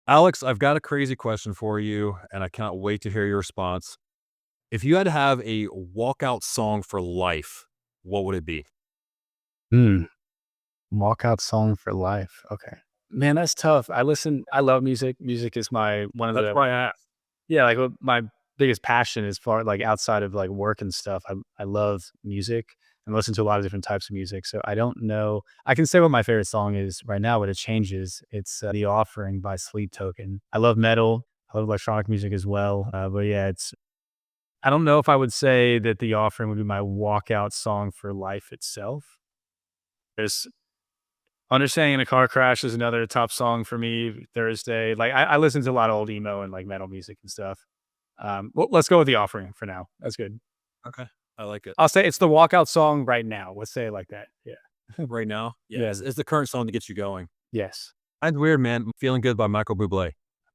Alex, I've got a crazy question for you, and I cannot wait to hear your response. If you had to have a walkout song for life, what would it be? Hmm. Walkout song for life. Okay. Man, that's tough. I love music. Music is my one of That's the why I asked. yeah, like my biggest passion as far like outside of like work and stuff. I love music and listen to a lot of different types of music. So I don't know. I can say what my favorite song is right now, but it changes. It's The Offering by Sleep Token. I love metal. I love electronic music as well. But yeah, it's I don't know if I would say that The Offering would be my walkout song for life itself. There's Understanding in a Car Crash is another top song for me Thursday. Like, I listen to a lot of old emo and, like, metal music and stuff. Well, let's go with The Offering for now. That's good. Okay. I like it. I'll say it's the walkout song right now. Let's say it like that. Yeah. Right now? Yeah, Yeah. it's the current song that gets you going. Yes. Mine's weird, man. Feeling Good by Michael Bublé.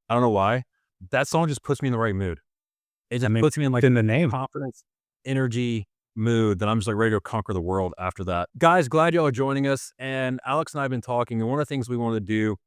I don't know why. That song just puts me in the right mood. It I just mean, puts me in like in the name. confidence, energy, mood that I'm just like ready to conquer the world after that. Guys, glad y'all are joining us. And Alex and I have been talking, and one of the things we wanted to do,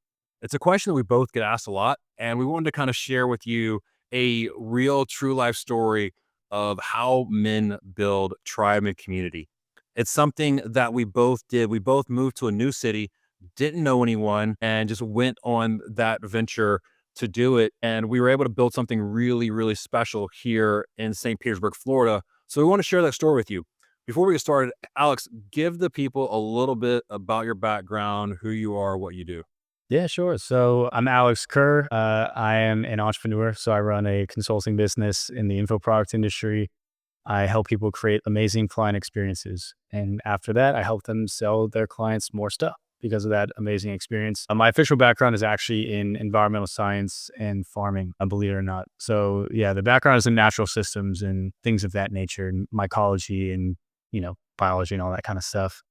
it's a question that we both get asked a lot. And we wanted to kind of share with you a real true life story of how men build tribe and community. It's something that we both did. We both moved to a new city, didn't know anyone, and just went on that venture to do it. And we were able to build something really, really special here in St. Petersburg, Florida. So we want to share that story with you. Before we get started, Alex, give the people a little bit about your background, who you are, what you do. Yeah, sure. So I'm Alex Kerr. I am an entrepreneur. So I run a consulting business in the info product industry. I help people create amazing client experiences. And after that, I help them sell their clients more stuff because of that amazing experience. My official background is actually in environmental science and farming, believe it or not. So, yeah, the background is in natural systems and things of that nature, and mycology and, biology and all that kind of stuff.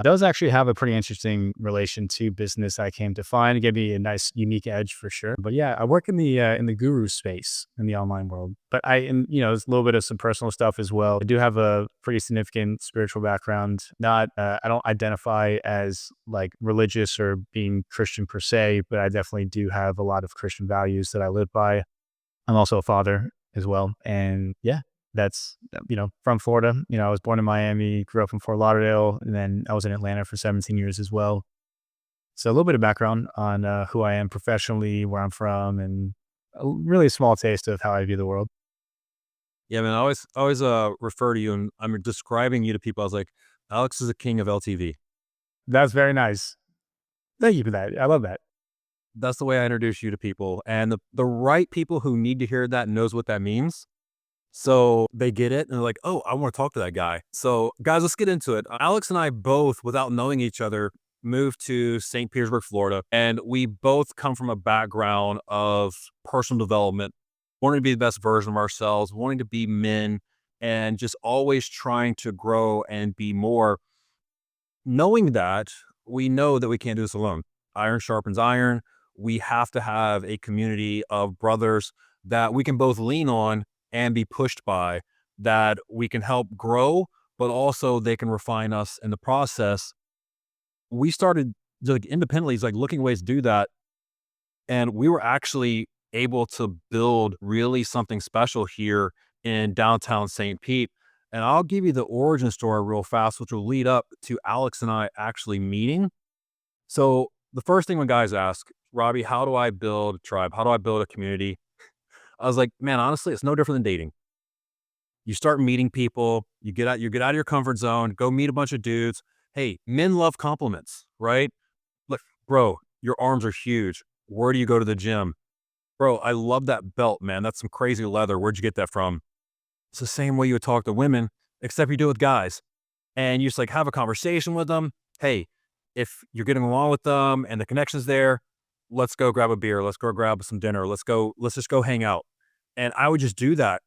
Does actually have a pretty interesting relation to business. I came to find. It gave me a nice, unique edge for sure. But yeah, I work in the guru space in the online world. But and there's a little bit of some personal stuff as well. I do have a pretty significant spiritual background. Not, I don't identify as like religious or being Christian per se, but I definitely do have a lot of Christian values that I live by. I'm also a father as well. And yeah, that's, from Florida. I was born in Miami, grew up in Fort Lauderdale, and then I was in Atlanta for 17 years as well. So a little bit of background on who I am professionally, where I'm from, and a really small taste of how I view the world. Yeah, man, I always refer to you and I'm describing you to people. I was like, Alex is the king of LTV. That's very nice. Thank you for that. I love that. That's the way I introduce you to people. And the right people who need to hear that knows what that means. So they get it and they're like, oh, I want to talk to that guy. So, guys, let's get into it. Alex and I both, without knowing each other, moved to St. Petersburg, Florida. And we both come from a background of personal development, wanting to be the best version of ourselves, wanting to be men, and just always trying to grow and be more. Knowing that, we know that we can't do this alone. Iron sharpens iron. We have to have a community of brothers that we can both lean on and be pushed by, that we can help grow, but also they can refine us in the process. We started like independently, like looking ways to do that. And we were actually able to build really something special here in downtown St. Pete. And I'll give you the origin story real fast, which will lead up to Alex and I actually meeting. So the first thing when guys ask, Robby, how do I build a tribe? How do I build a community? I was like, man, honestly, it's no different than dating. You start meeting people, you get out of your comfort zone, go meet a bunch of dudes. Hey, men love compliments, right? Look, bro, your arms are huge. Where do you go to the gym? Bro, I love that belt, man. That's some crazy leather. Where'd you get that from? It's the same way you would talk to women, except you do it with guys. And you just like have a conversation with them. Hey, if you're getting along with them and the connection's there, let's go grab a beer. Let's go grab some dinner. Let's just go hang out. And I would just do that.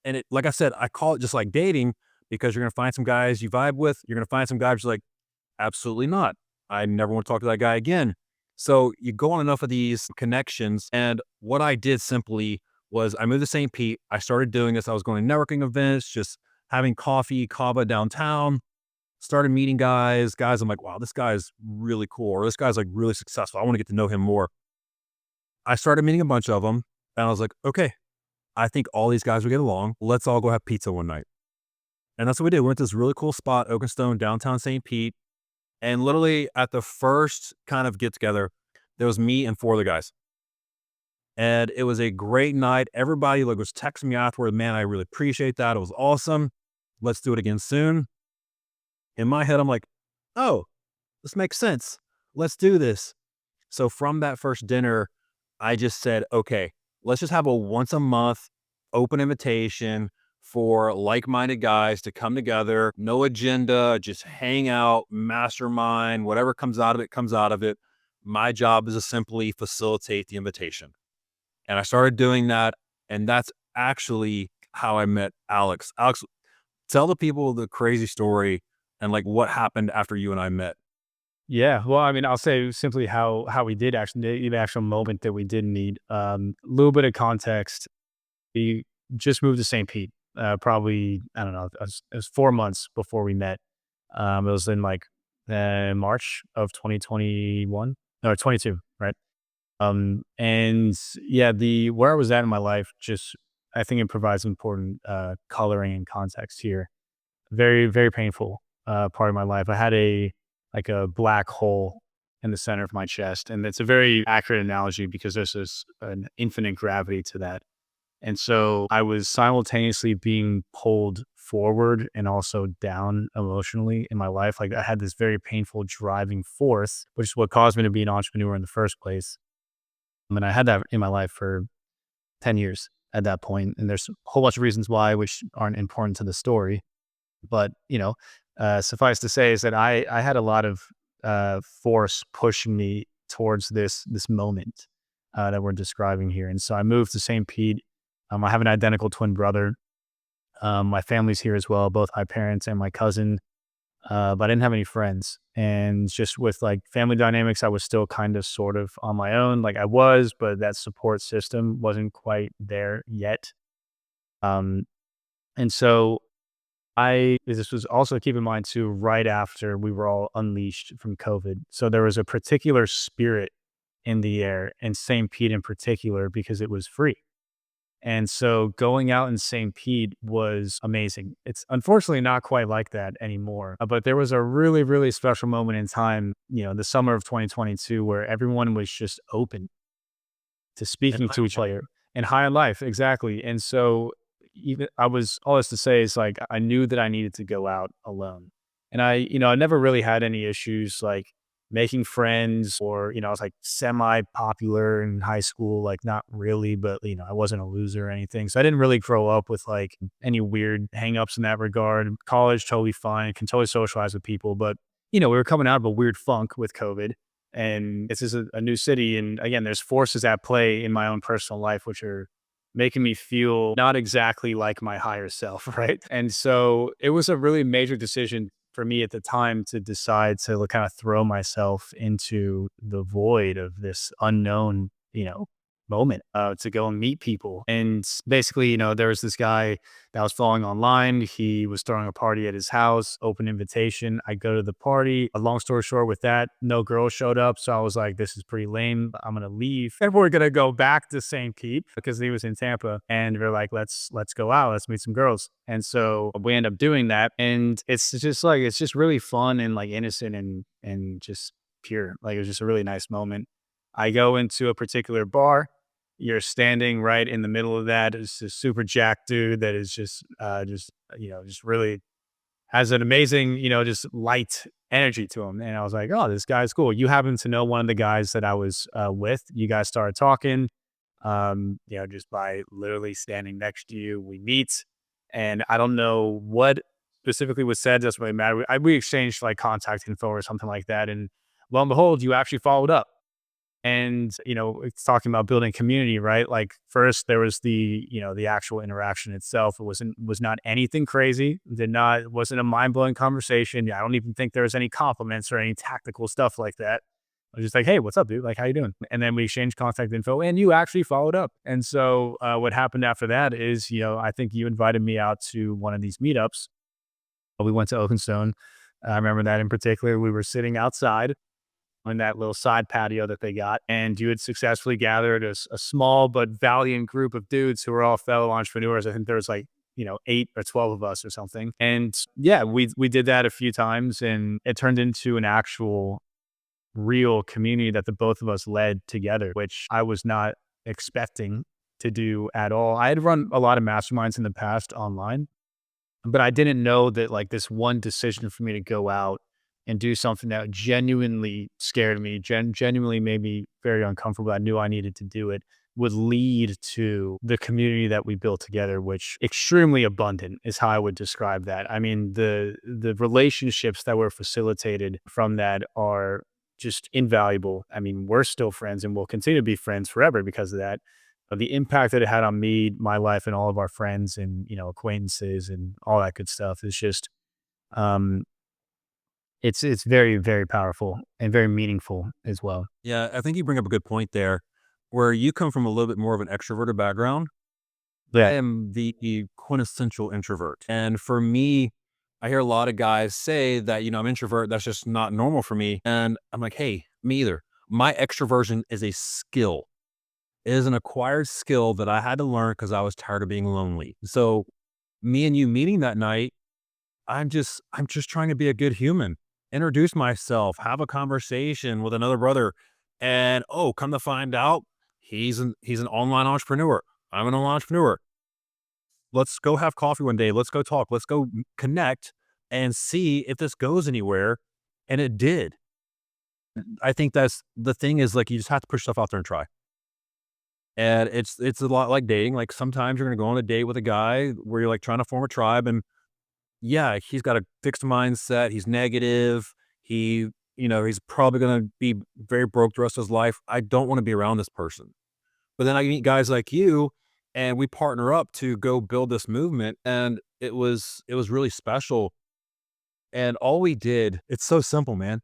And it, like I said, I call it just like dating because you're going to find some guys you vibe with. You're going to find some guys who's like, absolutely not. I never want to talk to that guy again. So you go on enough of these connections. And what I did simply was I moved to St. Pete. I started doing this. I was going to networking events, just having coffee, kava downtown, started meeting guys. I'm like, wow, this guy's really cool. Or this guy's like really successful. I want to get to know him more. I started meeting a bunch of them, and I was like, okay, I think all these guys will get along. Let's all go have pizza one night. And that's what we did. We went to this really cool spot, Oakenstone, downtown St. Pete. And literally at the first kind of get together, there was me and four of the guys. And it was a great night. Everybody like was texting me afterward, man, I really appreciate that. It was awesome. Let's do it again soon. In my head, I'm like, oh, this makes sense. Let's do this. So from that first dinner, I just said, okay, let's just have a once a month open invitation for like-minded guys to come together, no agenda, just hang out, mastermind, whatever comes out of it, comes out of it. My job is to simply facilitate the invitation. And I started doing that. And that's actually how I met Alex. Alex, tell the people the crazy story and like what happened after you and I met. Yeah, well, I mean, I'll say simply how we did actually the actual moment that we did meet. A little bit of context: we just moved to St. Pete. Probably I don't know. It was 4 months before we met. It was in like March of 2021 or 22, right? And yeah, the where I was at in my life, just I think it provides important coloring and context here. Very, very painful, part of my life. I had like a black hole in the center of my chest, and it's a very accurate analogy because there's this an infinite gravity to that. And so I was simultaneously being pulled forward and also down emotionally in my life. Like I had this very painful driving force, which is what caused me to be an entrepreneur in the first place. I mean, I had that in my life for 10 years at that point, and there's a whole bunch of reasons why, which aren't important to the story. But, suffice to say is that I had a lot of force pushing me towards this moment that we're describing here. And so I moved to St. Pete. I have an identical twin brother. My family's here as well, both my parents and my cousin. But I didn't have any friends. And just with like family dynamics, I was still kind of sort of on my own. Like I was, but that support system wasn't quite there yet. Um, and so this was also, keep in mind too, right after we were all unleashed from COVID. So there was a particular spirit in the air in St. Pete in particular because it was free. And so going out in St. Pete was amazing. It's unfortunately not quite like that anymore. But there was a really, really special moment in time, the summer of 2022, where everyone was just open to speaking to each other and high on life. Exactly. And so even I was all this to say is like I knew that I needed to go out alone. And I never really had any issues like making friends or, I was like semi popular in high school, like not really, but I wasn't a loser or anything. So I didn't really grow up with like any weird hangups in that regard. College, totally fine, can totally socialize with people. But, we were coming out of a weird funk with COVID, and this is a new city. And again, there's forces at play in my own personal life, which are making me feel not exactly like my higher self. Right. And so it was a really major decision for me at the time to decide to kind of throw myself into the void of this unknown, moment, to go and meet people. And basically, there was this guy that I was following online. He was throwing a party at his house, open invitation. I go to the party. A long story short, with that, no girls showed up. So I was like, this is pretty lame. I'm going to leave. And we're going to go back to St. Pete because he was in Tampa. And we're like, let's go out. Let's meet some girls. And so we end up doing that. And it's just really fun and like innocent and just pure. Like it was just a really nice moment. I go into a particular bar. You're standing right in the middle of that. It's a super jack dude that is just really has an amazing, just light energy to him. And I was like, oh, this guy's cool. You happen to know one of the guys that I was with. You guys started talking, just by literally standing next to you. We meet, and I don't know what specifically was said. Doesn't really matter. We exchanged like contact info or something like that. And lo and behold, you actually followed up. And, it's talking about building community, right? Like first there was the actual interaction itself. Was not anything crazy. It wasn't a mind-blowing conversation. I don't even think there was any compliments or any tactical stuff like that. I was just like, hey, what's up, dude? Like, how you doing? And then we exchanged contact info and you actually followed up. And so what happened after that is, I think you invited me out to one of these meetups. We went to Oakenstone. I remember that in particular. We were sitting outside. on that little side patio that they got. And you had successfully gathered a small but valiant group of dudes who were all fellow entrepreneurs. I think there was like, 8 or 12 of us or something. And yeah, we did that a few times, and it turned into an actual real community that the both of us led together, which I was not expecting to do at all. I had run a lot of masterminds in the past online, but I didn't know that like this one decision for me to go out and do something that genuinely scared me, genuinely made me very uncomfortable. I knew I needed to do it, would lead to the community that we built together, which extremely abundant is how I would describe that. I mean, the relationships that were facilitated from that are just invaluable. I mean, we're still friends and we'll continue to be friends forever because of that. The impact that it had on me, my life, and all of our friends and acquaintances and all that good stuff is just um it's very, very powerful and very meaningful as well. Yeah, I think you bring up a good point there, where you come from a little bit more of an extroverted background. I Yeah. am the quintessential introvert. And for me, I hear a lot of guys say that, I'm introvert. That's just not normal for me. And I'm like, hey, me either. My extroversion is a skill. It is an acquired skill that I had to learn because I was tired of being lonely. So me and you meeting that night, I'm just trying to be a good human, introduce myself, have a conversation with another brother, and oh, come to find out, he's an online entrepreneur. I'm an online entrepreneur. Let's go have coffee one day. Let's go talk. Let's go connect and see if this goes anywhere. And it did. I think that's the thing is like you just have to push stuff out there and try. And it's a lot like dating. Like sometimes you're gonna go on a date with a guy where you're like trying to form a tribe and yeah, he's got a fixed mindset. He's negative. He's probably going to be very broke the rest of his life. I don't want to be around this person. But then I meet guys like you and we partner up to go build this movement. And it was really special. And all we did, it's so simple, man.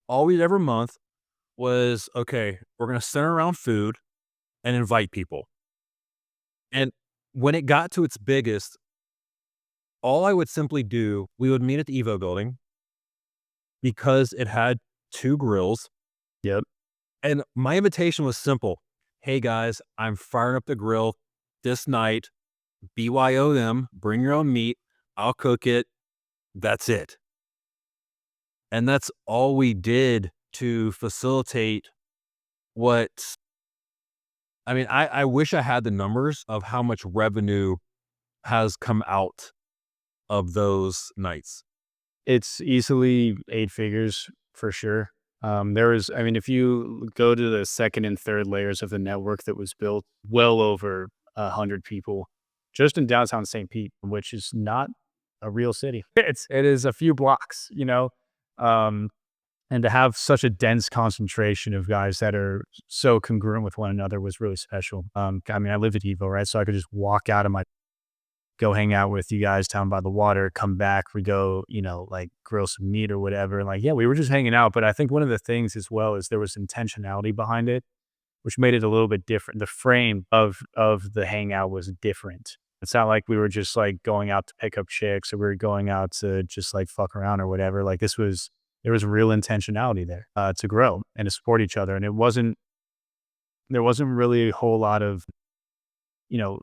All we did every month was, okay, we're going to center around food and invite people. And when it got to its biggest, all I would simply do, we would meet at the Evo building because it had 2 grills, Yep. and my invitation was simple. "Hey, guys, I'm firing up the grill this night. BYO them, bring your own meat. I'll cook it. That's it." And that's all we did to facilitate what I mean, I wish I had the numbers of how much revenue has come out of those nights. It's easily 8 figures for sure. There was, I mean, if you go to the second and third layers of the network that was built, well over 100 people just in downtown St. Pete, which is not a real city. It is a few blocks, um, and to have such a dense concentration of guys that are so congruent with one another was really special. I mean, I live at Evo, right? So I could just walk out of my go hang out with you guys down by the water, come back, we go, like grill some meat or whatever. And like, yeah, we were just hanging out. But I think one of the things as well is there was intentionality behind it, which made it a little bit different. The frame of the hangout was different. It's not like we were just like going out to pick up chicks or we were going out to just like fuck around or whatever. Like there was real intentionality there to grow and to support each other. And there wasn't really a whole lot of, you know,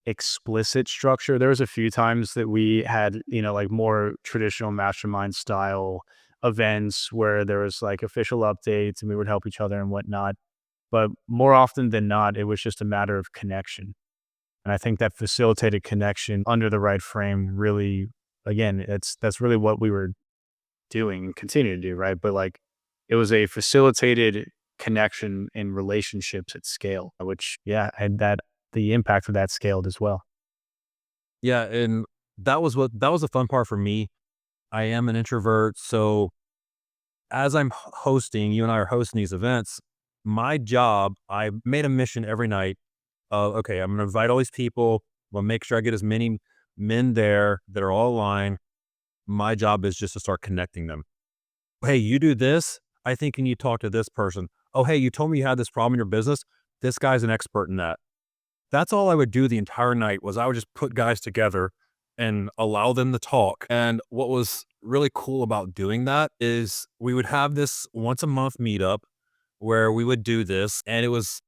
explicit structure. There was a few times that we had, like more traditional mastermind style events where there was like official updates and we would help each other and whatnot. But more often than not, it was just a matter of connection. And I think that facilitated connection under the right frame really, again, that's really what we were doing and continue to do, right? But like it was a facilitated connection in relationships at scale, which yeah, and that the impact of that scaled as well. Yeah, and that was the fun part for me. I am an introvert, so as I'm hosting, you and I are hosting these events, my job, I made a mission every night of, okay, I'm gonna invite all these people. I'm gonna make sure I get as many men there that are all aligned. My job is just to start connecting them. Hey, you do this. I think you need to talk to this person. Oh, hey, you told me you had this problem in your business. This guy's an expert in that. That's all I would do the entire night was I would just put guys together and allow them to talk. And what was really cool about doing that is we would have this once a month meetup where we would do this, and it was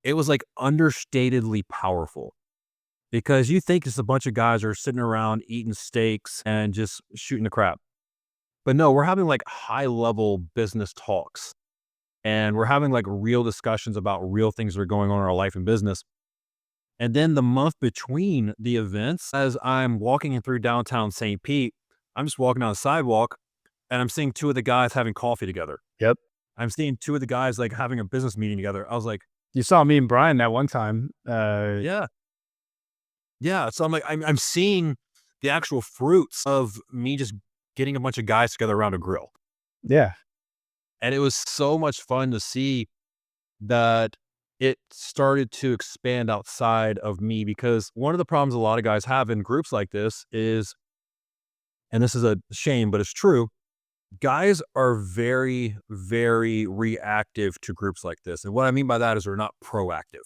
like understatedly powerful because you think it's a bunch of guys are sitting around eating steaks and just shooting the crap. But no, we're having like high level business talks, and we're having like real discussions about real things that are going on in our life and business. And then the month between the events, as I'm walking in through downtown St. Pete, I'm just walking down the sidewalk and I'm seeing two of the guys having coffee together. Yep. I'm seeing two of the guys like having a business meeting together. I was like, You saw me and Brian that one time. yeah, yeah. So I'm like, I'm seeing the actual fruits of me just getting a bunch of guys together around a grill. Yeah. And it was so much fun to see that it started to expand outside of me because one of the problems a lot of guys have in groups like this is, and this is a shame, but it's true, guys are very, very reactive to groups like this. And what I mean by that is they're not proactive.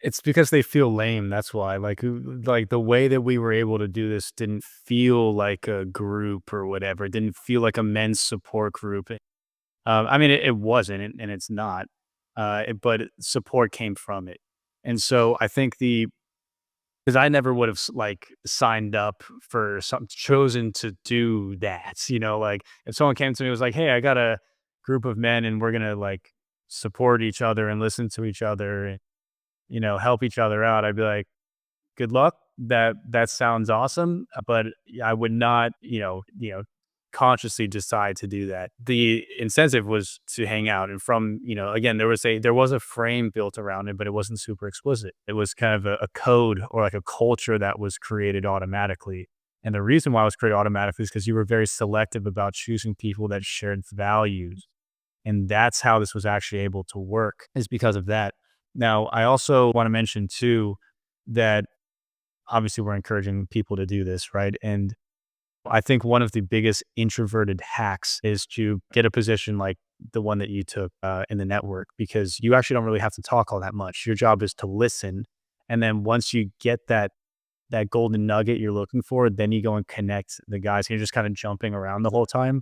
It's because they feel lame, that's why, like, the way that we were able to do this didn't feel like a group or whatever, it didn't feel like a men's support group. I mean, it wasn't, and it's not, but support came from it. And so I think because I never would have like signed up for some chosen to do that, like if someone came to me and was like, "Hey, I got a group of men and we're gonna like support each other and listen to each other and help each other out," I'd be like, good luck. That sounds awesome, but I would not, consciously decide to do that. The incentive was to hang out, and from again, there was a frame built around it, but it wasn't super explicit. It was kind of a code or like a culture that was created automatically. And the reason why it was created automatically is because you were very selective about choosing people that shared values, and that's how this was actually able to work is because of that. Now, I also want to mention too that obviously we're encouraging people to do this, right? And I think one of the biggest introverted hacks is to get a position like the one that you took in the network, because you actually don't really have to talk all that much. Your job is to listen. And then once you get that golden nugget you're looking for, then you go and connect the guys. You're just kind of jumping around the whole time.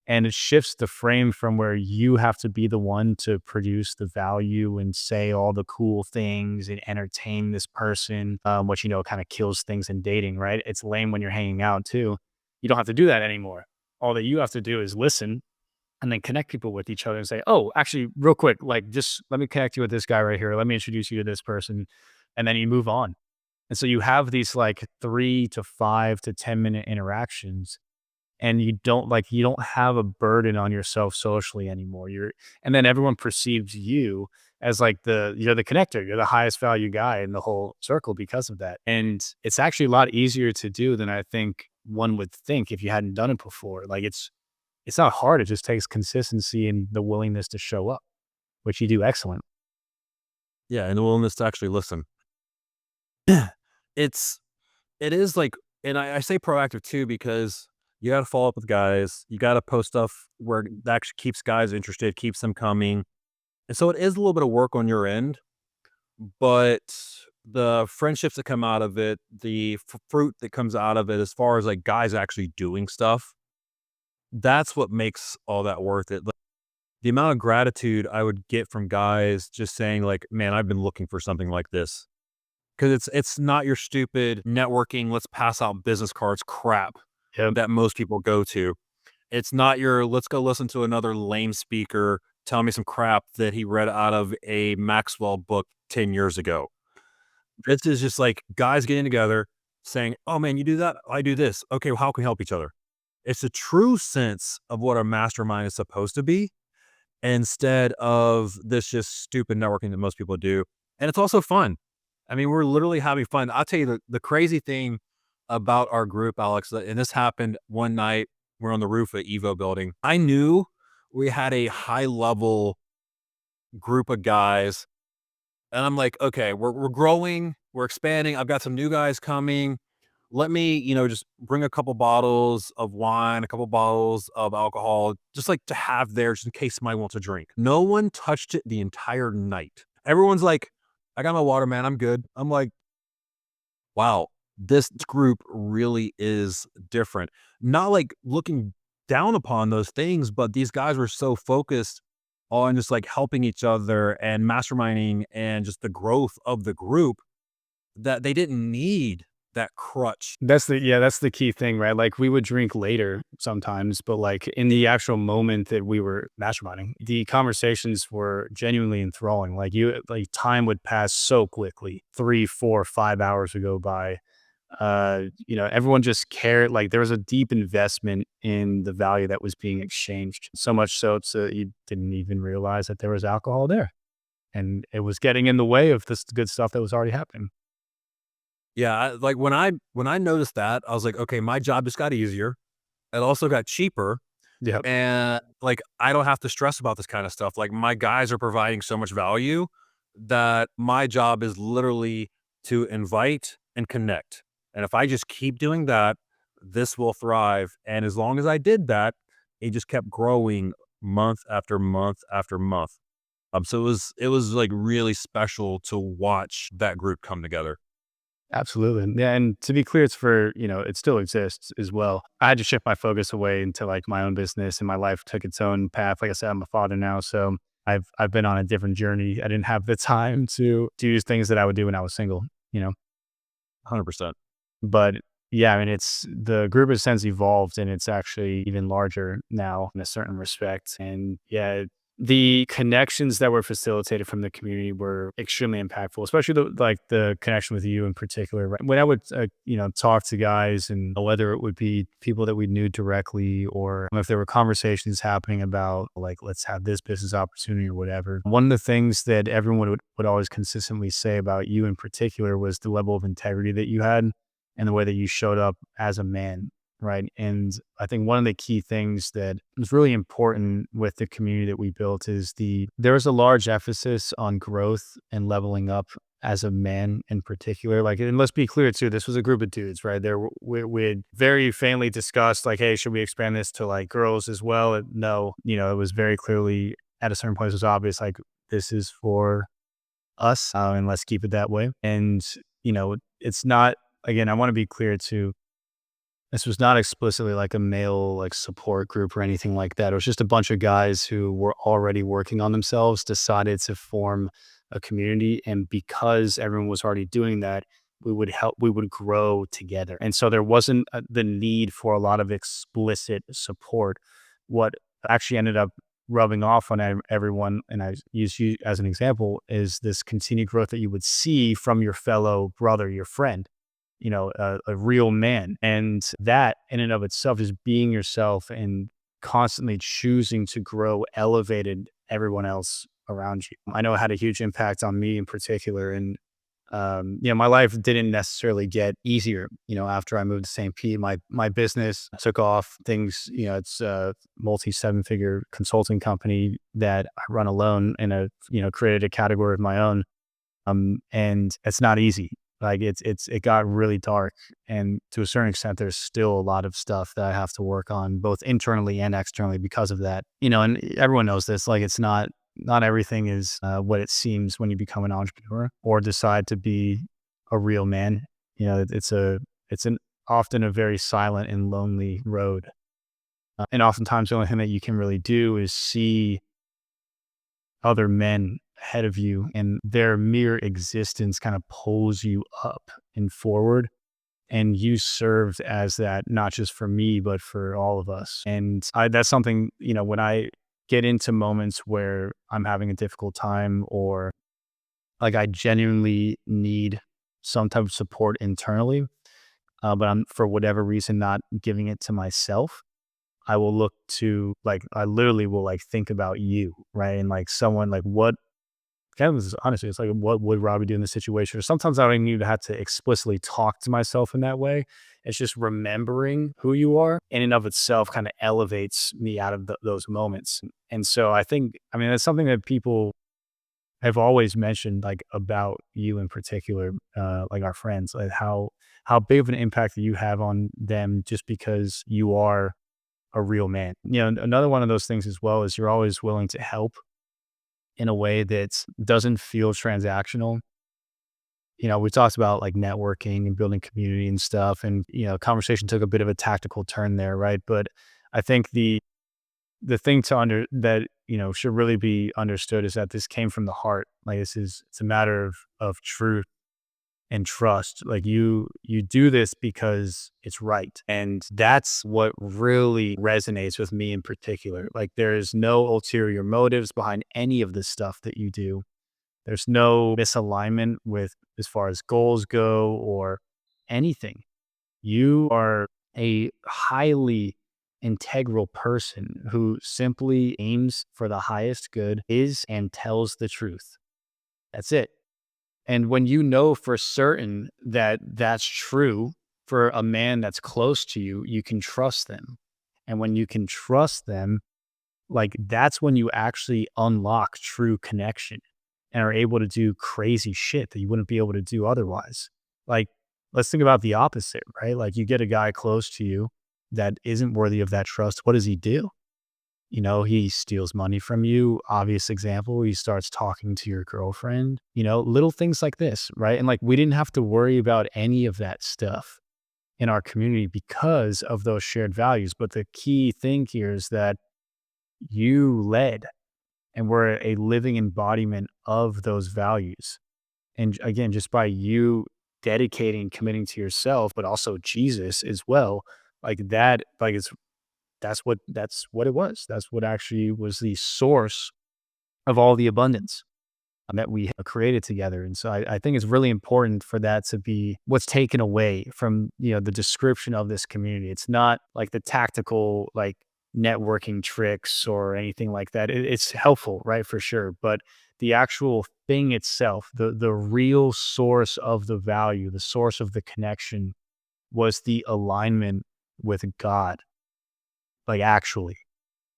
And it shifts the frame from where you have to be the one to produce the value and say all the cool things and entertain this person, which, kind of kills things in dating, right? It's lame when you're hanging out too. You don't have to do that anymore. All that you have to do is listen and then connect people with each other and say, "Oh, actually, real quick, like just let me connect you with this guy right here. Let me introduce you to this person." And then you move on. And so you have these like 3 to 5 to 10 minute interactions, and you don't have a burden on yourself socially anymore. And then everyone perceives you as like you're the connector, you're the highest value guy in the whole circle because of that. And it's actually a lot easier to do than I think one would think if you hadn't done it before. Like it's not hard. It just takes consistency and the willingness to show up, which you do excellent. Yeah. And the willingness to actually listen. It's, it is like, and I say proactive too, because you got to follow up with guys. You got to post stuff where that actually keeps guys interested, keeps them coming. And so it is a little bit of work on your end, but the friendships that come out of it, the fruit that comes out of it, as far as like guys actually doing stuff, that's what makes all that worth it. Like, the amount of gratitude I would get from guys just saying like, man, I've been looking for something like this. Cause it's not your stupid networking, let's pass out business cards crap Yep. that most people go to. It's not your let's go listen to another lame speaker tell me some crap that he read out of a Maxwell book 10 years ago. This is just like guys getting together saying, "Oh man, you do that? I do this. Okay, well, how can we help each other?" It's a true sense of what a mastermind is supposed to be instead of this just stupid networking that most people do. And it's also fun. I mean, we're literally having fun. I'll tell you the crazy thing about our group, Alex, and this happened one night. We're on the roof of Evo building. I knew we had a high level group of guys. And I'm like, okay, we're growing, we're expanding. I've got some new guys coming. Let me, just bring a couple bottles of wine, a couple bottles of alcohol, just like to have there just in case somebody wants a drink. No one touched it the entire night. Everyone's like, I got my water, man. I'm good. I'm like, wow. this group really is different. Not like looking down upon those things, but these guys were so focused on just like helping each other and masterminding and just the growth of the group that they didn't need that crutch. That's the key thing, right? Like we would drink later sometimes, but like in the actual moment that we were masterminding, the conversations were genuinely enthralling. Like time would pass so quickly. 3, 4, 5 hours would go by. Everyone just cared. Like there was a deep investment in the value that was being exchanged. So much so you didn't even realize that there was alcohol there. And it was getting in the way of this good stuff that was already happening. Yeah, like when I noticed that, I was like, okay, my job just got easier. It also got cheaper. Yep. And, like, I don't have to stress about this kinda stuff, like, my guys are providing so much value that my job is literally to invite and connect, and if I just keep doing that, this will thrive, and as long as I did that, it just kept growing month after month after month, so it was, like, really special to watch that group come together. Absolutely. Yeah, and to be clear, it still exists as well. I had to shift my focus away into like my own business and my life took its own path. Like I said, I'm a father now, so I've been on a different journey. I didn't have the time to do things that I would do when I was single, you know. 100%. But yeah, I mean, it's the group has since evolved and it's actually even larger now in a certain respect. And yeah, the connections that were facilitated from the community were extremely impactful, especially the connection with you in particular. Right? When I would, talk to guys and whether it would be people that we knew directly or if there were conversations happening about like, let's have this business opportunity or whatever. One of the things that everyone would always consistently say about you in particular was the level of integrity that you had and the way that you showed up as a man, right? And I think one of the key things that was really important with the community that we built is there was a large emphasis on growth and leveling up as a man in particular. Like, and let's be clear too, this was a group of dudes, right? We had very faintly discussed like, hey, should we expand this to like girls as well? And no, it was very clearly at a certain point, it was obvious like this is for us, and let's keep it that way. And it's not. Again, I want to be clear too. This was not explicitly like a male like support group or anything like that. It was just a bunch of guys who were already working on themselves, decided to form a community, and because everyone was already doing that, we would grow together. And so there wasn't the need for a lot of explicit support. What actually ended up rubbing off on everyone, and I use you as an example, is this continued growth that you would see from your fellow brother, your friend, a real man. And that in and of itself is being yourself and constantly choosing to grow elevated everyone else around you. I know it had a huge impact on me in particular. And, my life didn't necessarily get easier, after I moved to St. Pete. My business took off. Things, it's a multi 7-figure consulting company that I run alone and created a category of my own. And it's not easy. Like it got really dark, and to a certain extent, there's still a lot of stuff that I have to work on, both internally and externally, because of that. And everyone knows this. Like it's not everything is what it seems when you become an entrepreneur or decide to be a real man. It's an often a very silent and lonely road, and oftentimes the only thing that you can really do is see other men ahead of you and their mere existence kind of pulls you up and forward. And you served as that, not just for me, but for all of us. And that's something, when I get into moments where I'm having a difficult time or like I genuinely need some type of support internally, but I'm for whatever reason not giving it to myself. I will look to like, I literally will like think about you, right? And like someone like what kind of honestly, it's like, what would Robby do in this situation? Or sometimes I don't even have to explicitly talk to myself in that way. It's just remembering who you are in and of itself kind of elevates me out of those moments. And so I think, I mean, that's something that people have always mentioned, like about you in particular, like our friends, like how big of an impact that you have on them just because you are a real man. Another one of those things as well is you're always willing to help in a way that doesn't feel transactional. we talked about like networking and building community and stuff. And, conversation took a bit of a tactical turn there. Right. But I think the thing that, should really be understood is that this came from the heart. Like it's a matter of truth and trust. Like you do this because it's right. And that's what really resonates with me in particular. Like there's no ulterior motives behind any of the stuff that you do. There's no misalignment with as far as goals go or anything. You are a highly integral person who simply aims for the highest good, is and tells the truth. That's it. And when you know for certain that that's true for a man that's close to you, you can trust them. And when you can trust them, like that's when you actually unlock true connection and are able to do crazy shit that you wouldn't be able to do otherwise. Like, let's think about the opposite, right? Like, you get a guy close to you that isn't worthy of that trust. What does he do? He steals money from you. Obvious example, he starts talking to your girlfriend, little things like this, right? And like, we didn't have to worry about any of that stuff in our community because of those shared values. But the key thing here is that you led and were a living embodiment of those values. And again, just by you dedicating, committing to yourself, but also Jesus as well, like that, like that's what it was. That's what actually was the source of all the abundance that we have created together. And so I think it's really important for that to be what's taken away from, the description of this community. It's not like the tactical, like networking tricks or anything like that. It's helpful, right? For sure. But the actual thing itself, the real source of the value, the source of the connection was the alignment with God, like actually.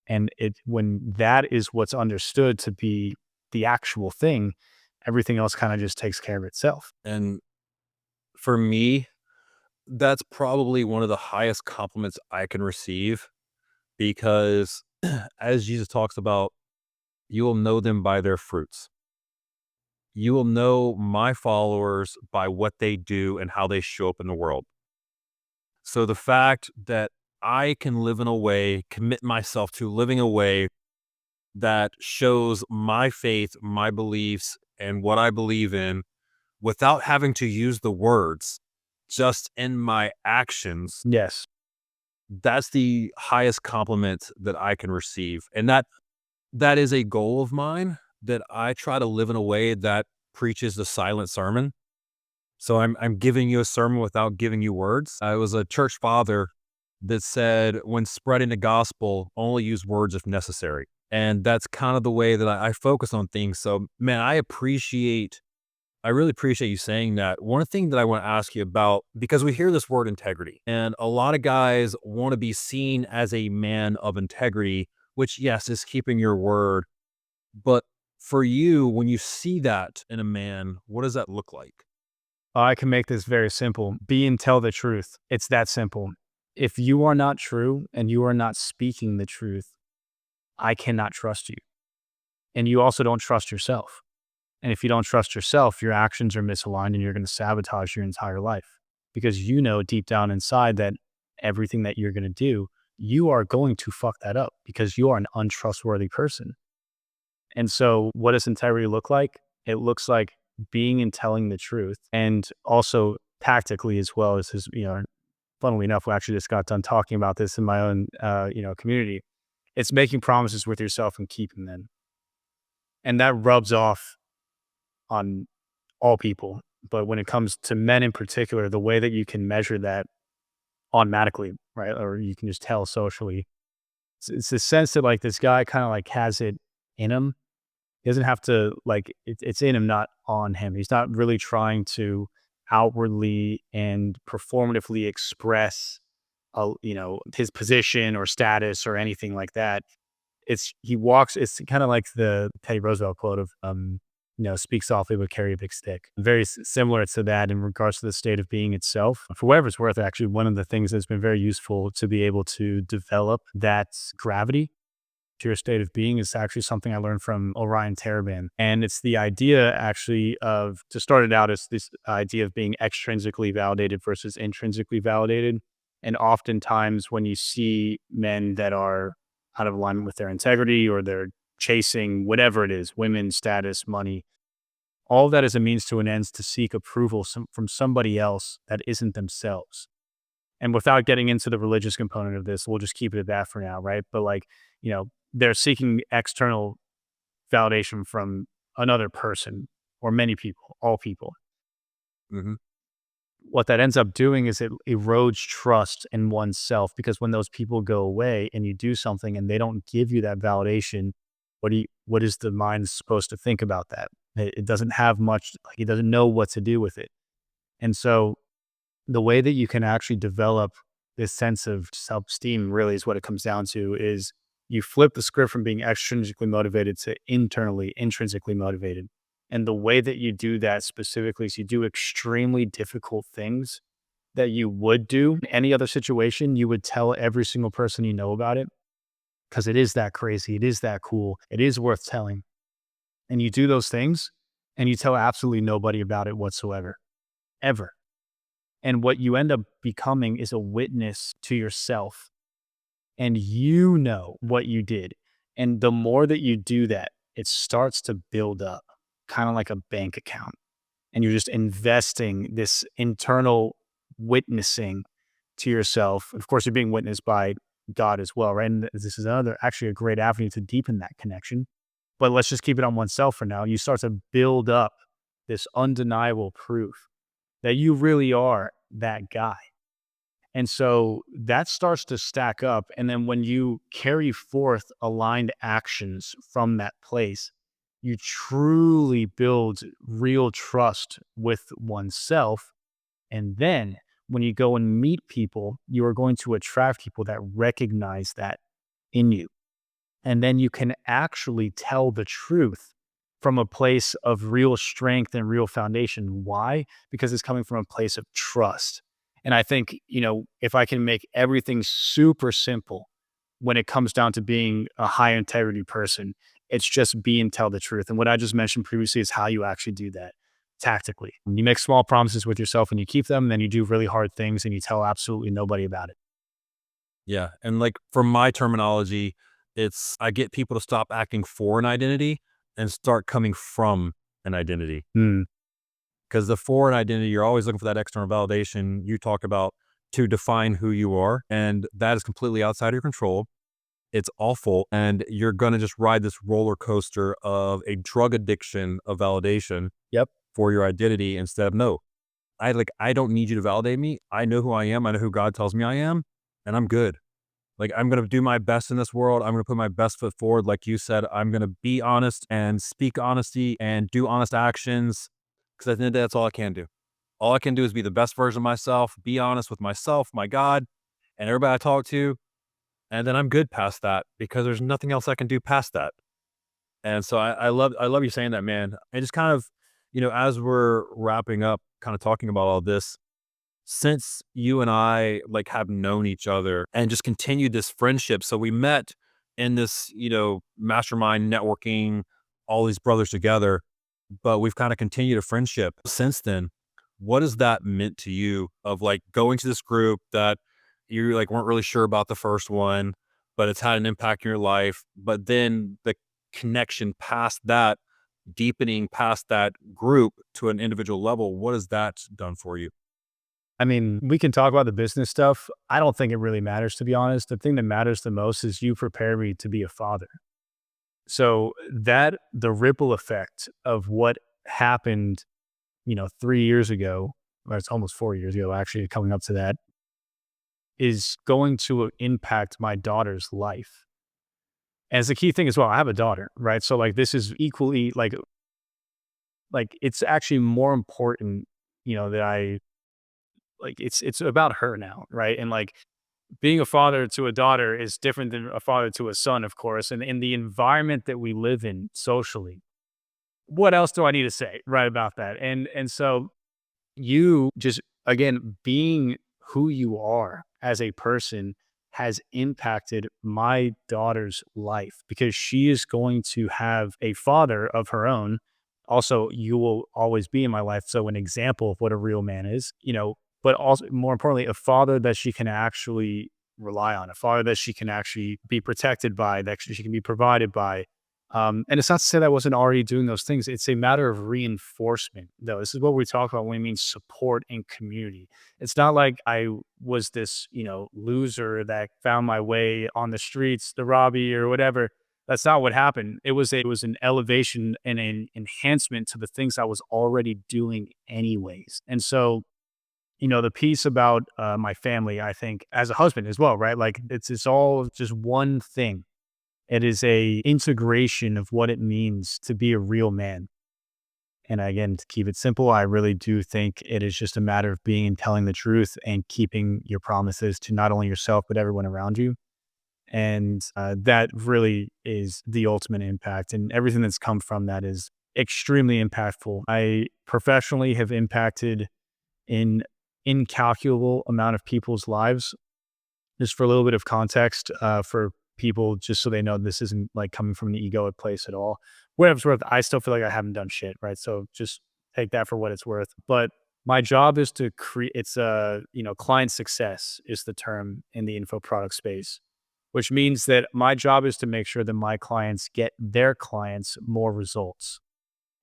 And when that is what's understood to be the actual thing, everything else kind of just takes care of itself. And for me, that's probably one of the highest compliments I can receive because as Jesus talks about, you will know them by their fruits. You will know my followers by what they do and how they show up in the world. So the fact that I can live in a way, commit myself to living a way that shows my faith, my beliefs, and what I believe in without having to use the words, just in my actions, Yes. that's the highest compliment that I can receive. And that is a goal of mine that I try to live in a way that preaches the silent sermon. So I'm giving you a sermon without giving you words. I was a church father that said, when spreading the gospel, only use words if necessary. And that's kind of the way that I focus on things. So, man, I really appreciate you saying that. One thing that I want to ask you about, because we hear this word integrity, and a lot of guys want to be seen as a man of integrity, which, yes, is keeping your word. But for you, when you see that in a man, what does that look like? I can make this very simple. Be and tell the truth. It's that simple. If you are not true and you are not speaking the truth, I cannot trust you. And you also don't trust yourself. And if you don't trust yourself, your actions are misaligned and you're going to sabotage your entire life because you know deep down inside that everything that you're going to do, you are going to fuck that up because you are an untrustworthy person. And so, what does integrity look like? It looks like being and telling the truth, and also tactically as well as funnily enough, we actually just got done talking about this in my own, community. It's making promises with yourself and keeping them, and that rubs off on all people. But when it comes to men in particular, the way that you can measure that automatically, right, or you can just tell socially, it's the sense that like this guy kind of like has it in him. He doesn't have to like it's in him, not on him. He's not really trying to outwardly and performatively express, his position or status or anything like that. It's kind of like the Teddy Roosevelt quote of, speak softly but carry a big stick. Very similar to that in regards to the state of being itself. For whatever it's worth, actually, one of the things that's been very useful to be able to develop that gravity to your state of being is actually something I learned from Orion Taraban. And it's the idea actually of, to start it out, as this idea of being extrinsically validated versus intrinsically validated. And oftentimes when you see men that are out of alignment with their integrity, or they're chasing whatever it is, women, status, money, all that is a means to an end to seek approval from somebody else that isn't themselves. And without getting into the religious component of this, we'll just keep it at that for now, right? But like, they're seeking external validation from another person or many people, all people. Hmm. What that ends up doing is it erodes trust in oneself, because when those people go away and you do something and they don't give you that validation, what is the mind supposed to think about that? It doesn't have much, like, it doesn't know what to do with it. And so the way that you can actually develop this sense of self-esteem, really, is what it comes down to, is you flip the script from being extrinsically motivated to internally intrinsically motivated. And the way that you do that specifically is you do extremely difficult things that you would do in any other situation. You would tell every single person you know about it, because it is that crazy. It is that cool. It is worth telling. And you do those things and you tell absolutely nobody about it whatsoever, ever. And what you end up becoming is a witness to yourself, and you know what you did. And the more that you do that, it starts to build up, kind of like a bank account. And you're just investing this internal witnessing to yourself. Of course, you're being witnessed by God as well, right? And this is actually a great avenue to deepen that connection. But let's just keep it on oneself for now. You start to build up this undeniable proof that you really are that guy. And so that starts to stack up. And then when you carry forth aligned actions from that place, you truly build real trust with oneself. And then when you go and meet people, you are going to attract people that recognize that in you. And then you can actually tell the truth from a place of real strength and real foundation. Why? Because it's coming from a place of trust. And I think, if I can make everything super simple when it comes down to being a high integrity person, it's just be and tell the truth. And what I just mentioned previously is how you actually do that tactically. You make small promises with yourself and you keep them, and then you do really hard things and you tell absolutely nobody about it. Yeah. And like for my terminology, it's I get people to stop acting for an identity and start coming from an identity. Hmm. Because the for an identity, you're always looking for that external validation you talk about to define who you are. And that is completely outside of your control. It's awful. And you're going to just ride this roller coaster of a drug addiction of validation Yep. for your identity instead of no. I don't need you to validate me. I know who I am. I know who God tells me I am, and I'm good. Like, I'm going to do my best in this world. I'm going to put my best foot forward. Like you said, I'm going to be honest and speak honesty and do honest actions. Because at the end of the day, that's all I can do. All I can do is be the best version of myself, be honest with myself, my God, and everybody I talk to. And then I'm good past that because there's nothing else I can do past that. And so I love you saying that, man. And just kind of, as we're wrapping up, kind of talking about all this, since you and I like have known each other and just continued this friendship. So we met in this, mastermind networking, all these brothers together, but we've kind of continued a friendship since then. What has that meant to you of like going to this group that you like weren't really sure about the first one, but it's had an impact in your life, but then the connection past that, deepening past that group to an individual level, what has that done for you? I mean, we can talk about the business stuff. I don't think it really matters, to be honest. The thing that matters the most is you prepare me to be a father. So that the ripple effect of what happened, 3 years ago, or it's almost 4 years ago, actually, coming up to that, is going to impact my daughter's life. And it's a key thing as well. I have a daughter, right? So like this is equally like it's actually more important, that I like it's about her now, right? And like being a father to a daughter is different than a father to a son, of course. And in the environment that we live in socially, what else do I need to say, right, about that? And so you just, again, being who you are as a person has impacted my daughter's life because she is going to have a father of her own. Also, you will always be in my life. So, an example of what a real man is, but also more importantly, a father that she can actually rely on, a father that she can actually be protected by, that she can be provided by. And it's not to say that I wasn't already doing those things. It's a matter of reinforcement, though. This is what we talk about when we mean support and community. It's not like I was this, loser that found my way on the streets, the Robby or whatever. That's not what happened. It was an elevation and an enhancement to the things I was already doing anyways. And so, the piece about my family, I think, as a husband as well, right? Like it's all just one thing. It is a integration of what it means to be a real man. And again, to keep it simple, I really do think it is just a matter of being and telling the truth and keeping your promises to not only yourself, but everyone around you. And that really is the ultimate impact. And everything that's come from that is extremely impactful. I professionally have impacted in incalculable amount of people's lives. Just for a little bit of context, for people, just so they know this isn't like coming from the egoic place at all. Whatever it's worth, I still feel like I haven't done shit, right? So just take that for what it's worth. But my job is to create. It's client success is the term in the info product space, which means that my job is to make sure that my clients get their clients more results,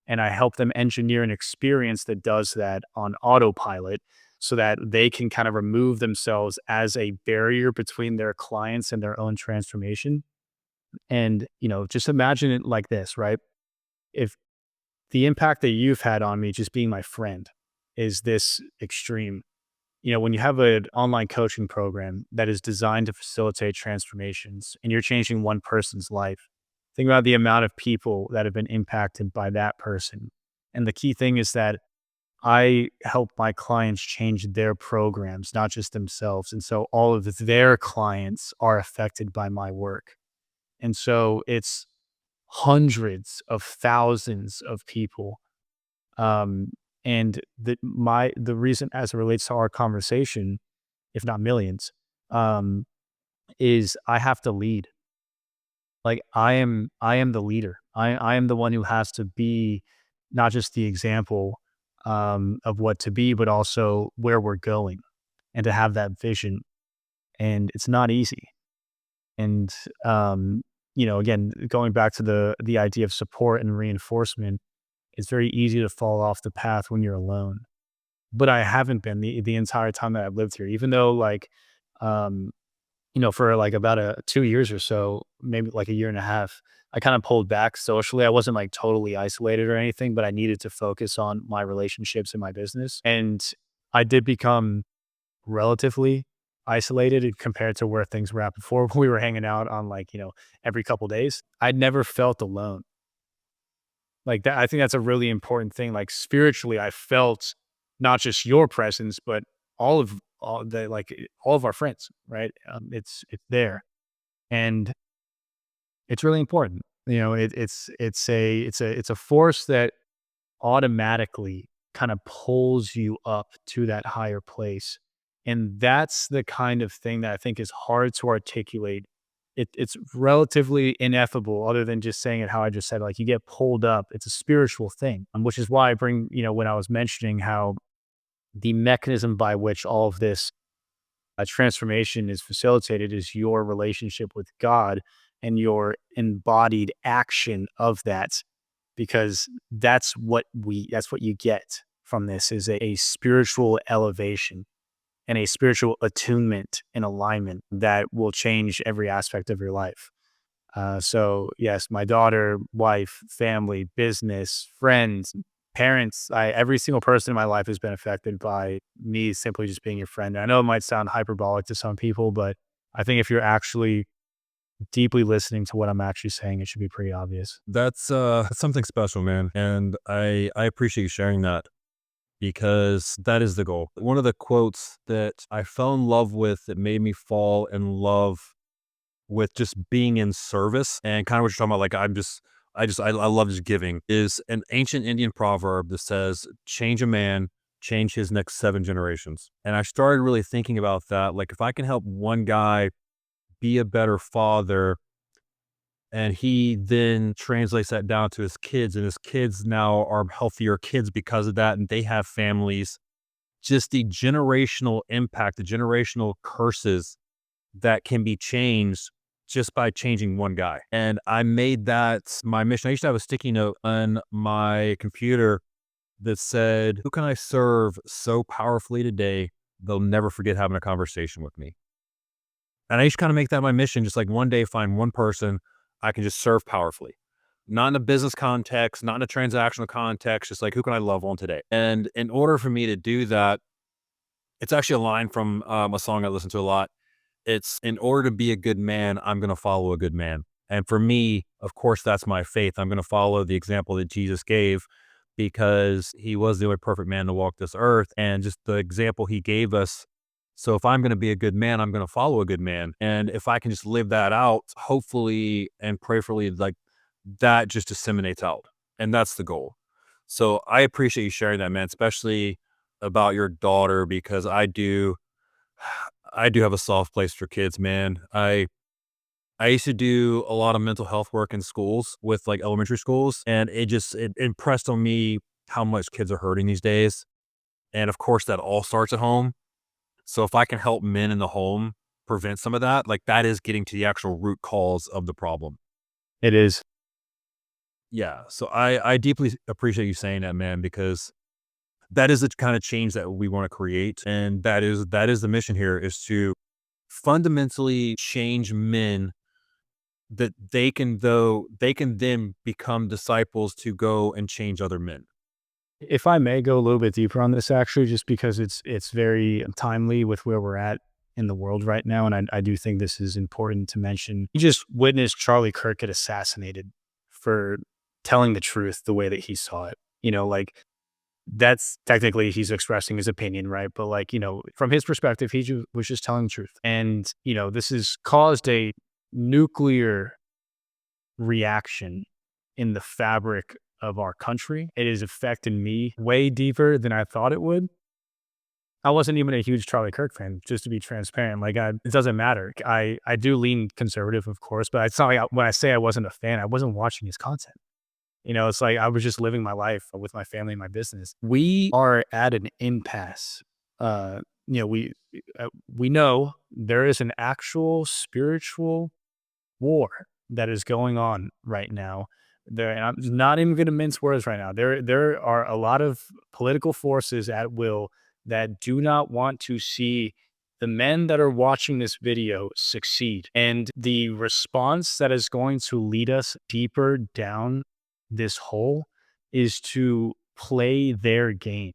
and I help them engineer an experience that does that on autopilot so that they can kind of remove themselves as a barrier between their clients and their own transformation. And, just imagine it like this, right? If the impact that you've had on me just being my friend is this extreme, when you have an online coaching program that is designed to facilitate transformations and you're changing one person's life, think about the amount of people that have been impacted by that person. And the key thing is that I help my clients change their programs, not just themselves. And so all of their clients are affected by my work. And so it's hundreds of thousands of people. Um, and the reason as it relates to our conversation, if not millions, um, is I have to lead. Like I am the leader. I am the one who has to be not just the example of what to be, but also where we're going and to have that vision. And it's not easy. And again, going back to the idea of support and reinforcement, it's very easy to fall off the path when you're alone. But I haven't been the entire time that I've lived here, even though um, for like about 2 years or so, maybe like a year and a half, I kind of pulled back socially. I wasn't like totally isolated or anything, but I needed to focus on my relationships and my business. And I did become relatively isolated compared to where things were at before. We were hanging out on every couple days. I'd never felt alone like that. I think that's a really important thing. Like spiritually, I felt not just your presence, but all of our friends, right? It's there, and it's really important. It's a force that automatically kind of pulls you up to that higher place, and that's the kind of thing that I think is hard to articulate. It's relatively ineffable, other than just saying it how I just said. Like you get pulled up. It's a spiritual thing, which is why I bring when I was mentioning how the mechanism by which all of this transformation is facilitated is your relationship with God and your embodied action of that, because that's what you get from this is a spiritual elevation and a spiritual attunement and alignment that will change every aspect of your life. So yes, my daughter, wife, family, business, friends, parents, every single person in my life has been affected by me simply just being your friend. And I know it might sound hyperbolic to some people, but I think if you're actually deeply listening to what I'm actually saying, it should be pretty obvious. That's something special, man. And I appreciate you sharing that because that is the goal. One of the quotes that I fell in love with that made me fall in love with just being in service and kind of what you're talking about, like I love just giving, is an ancient Indian proverb that says, change a man, change his next 7 generations. And I started really thinking about that. Like if I can help one guy be a better father. And he then translates that down to his kids, and his kids now are healthier kids because of that, and they have families. Just the generational impact, the generational curses that can be changed just by changing one guy. And I made that my mission. I used to have a sticky note on my computer that said, "Who can I serve so powerfully today they'll never forget having a conversation with me?" And I used to kind of make that my mission, just like one day find one person I can just serve powerfully. Not in a business context, not in a transactional context, just like who can I love on today? And in order for me to do that, it's actually a line from a song I listen to a lot. It's in order to be a good man, I'm going to follow a good man. And for me, of course, that's my faith. I'm going to follow the example that Jesus gave because he was the only perfect man to walk this earth and just the example he gave us. So if I'm going to be a good man, I'm going to follow a good man. And if I can just live that out, hopefully and prayerfully, like that just disseminates out. And that's the goal. So I appreciate you sharing that, man, especially about your daughter, because I do have a soft place for kids, man. I used to do a lot of mental health work in schools with like elementary schools, and it impressed on me how much kids are hurting these days. And of course, that all starts at home. So if I can help men in the home prevent some of that, like that is getting to the actual root cause of the problem. It is. Yeah. So I deeply appreciate you saying that, man, because that is the kind of change that we want to create. And that is the mission here, is to fundamentally change men that they can then become disciples to go and change other men. If I may go a little bit deeper on this, actually, just because it's very timely with where we're at in the world right now, and I do think this is important to mention. You just witnessed Charlie Kirk get assassinated for telling the truth the way that he saw it. Like that's technically he's expressing his opinion, right? But like from his perspective, was just telling the truth, and this has caused a nuclear reaction in the fabric of our country. It has affected me way deeper than I thought it would. I wasn't even a huge Charlie Kirk fan, just to be transparent. Like, it doesn't matter. I do lean conservative, of course, but it's not like when I say I wasn't a fan, I wasn't watching his content. It's like I was just living my life with my family and my business. We are at an impasse. You know, we know there is an actual spiritual war that is going on right now. And I'm not even going to mince words right now. There are a lot of political forces at will that do not want to see the men that are watching this video succeed. And the response that is going to lead us deeper down this hole is to play their game.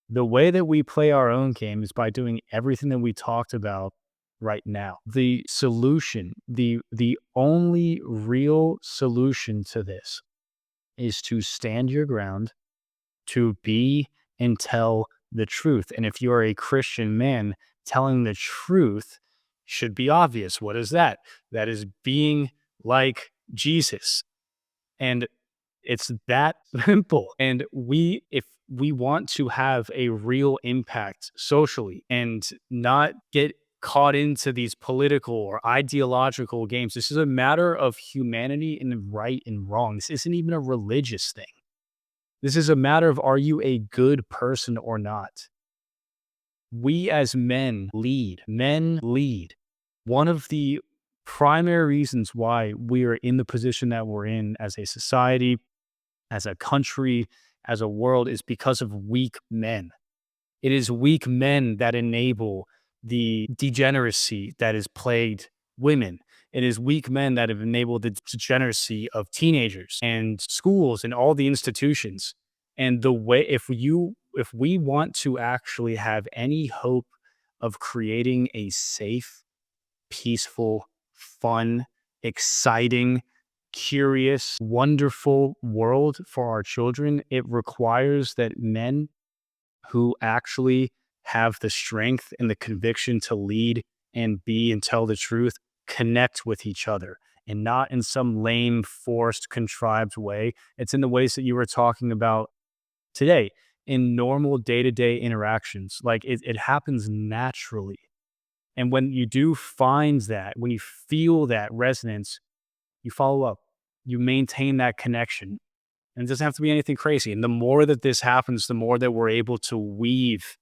The way that we play our own game is by doing everything that we talked about right now. The solution, the only real solution to this is to stand your ground, to be and tell the truth. And if you are a Christian man, telling the truth should be obvious. What is that? That is being like Jesus. And it's that simple. And if we want to have a real impact socially and not get caught into these political or ideological games, this is a matter of humanity and right and wrong. This isn't even a religious thing. This is a matter of, are you a good person or not? We as men lead. Men lead. One of the primary reasons why we are in the position that we're in as a society, as a country, as a world, is because of weak men. It is weak men that enable the degeneracy that has plagued women. It is weak men that have enabled the degeneracy of teenagers and schools and all the institutions. And the way, if we want to actually have any hope of creating a safe, peaceful, fun, exciting, curious, wonderful world for our children, it requires that men who actually have the strength and the conviction to lead and be and tell the truth connect with each other, and not in some lame, forced, contrived way. It's in the ways that you were talking about today, in normal day-to-day interactions. Like it happens naturally. And when you do find that, when you feel that resonance, you follow up, you maintain that connection. And it doesn't have to be anything crazy. And the more that this happens, the more that we're able to weave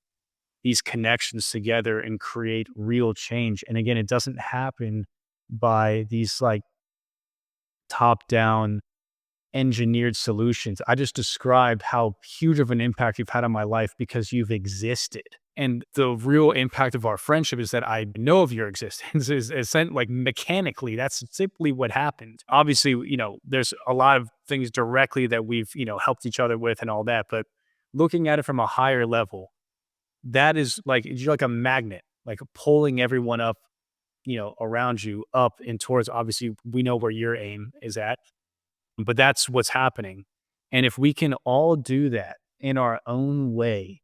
these connections together and create real change. And again, it doesn't happen by these like top down engineered solutions. I just described how huge of an impact you've had on my life because you've existed. And the real impact of our friendship is that I know of your existence is like mechanically, that's simply what happened. Obviously, there's a lot of things directly that we've, helped each other with and all that. But looking at it from a higher level, that is like, you're like a magnet, like pulling everyone up, around you up and towards, obviously, we know where your aim is at, but that's what's happening. And if we can all do that in our own way,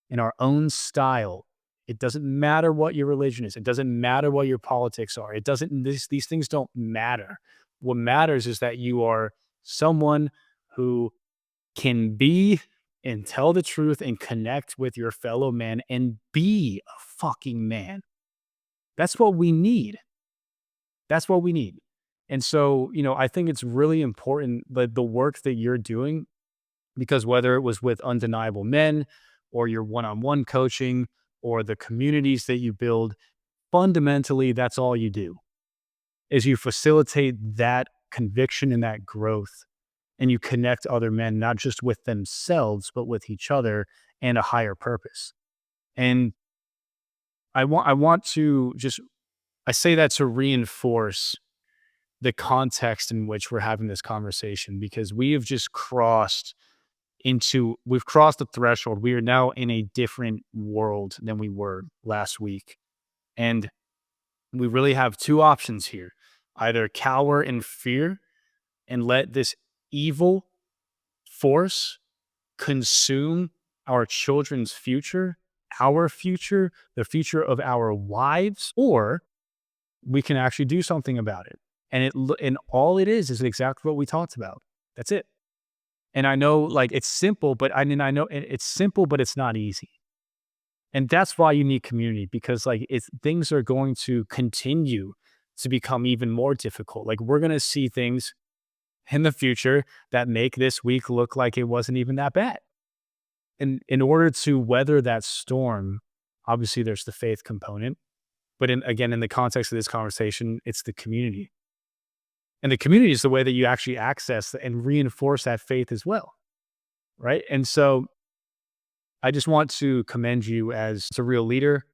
in our own style, it doesn't matter what your religion is. It doesn't matter what your politics are. It doesn't, these things don't matter. What matters is that you are someone who can be and tell the truth and connect with your fellow man and be a fucking man. That's what we need. That's what we need. And so, I think it's really important that the work that you're doing, because whether it was with Undeniable Men or your one-on-one coaching or the communities that you build, fundamentally, that's all you do is you facilitate that conviction and that growth, and you connect other men, not just with themselves, but with each other and a higher purpose. And I want to just, I say that to reinforce the context in which we're having this conversation, because we have just we've crossed the threshold. We are now in a different world than we were last week. And we really have two options here: either cower in fear and let this evil force consume our children's future, our future, the future of our wives, or we can actually do something about it. And all it is exactly what we talked about. That's it. And I know, like, it's simple, but I know it's simple, but it's not easy. And that's why you need community, because like things are going to continue to become even more difficult. Like, we're going to see things in the future that make this week look like it wasn't even that bad. And in order to weather that storm, obviously there's the faith component, but again, in the context of this conversation, it's the community. And the community is the way that you actually access and reinforce that faith as well. Right. And so I just want to commend you as a real leader,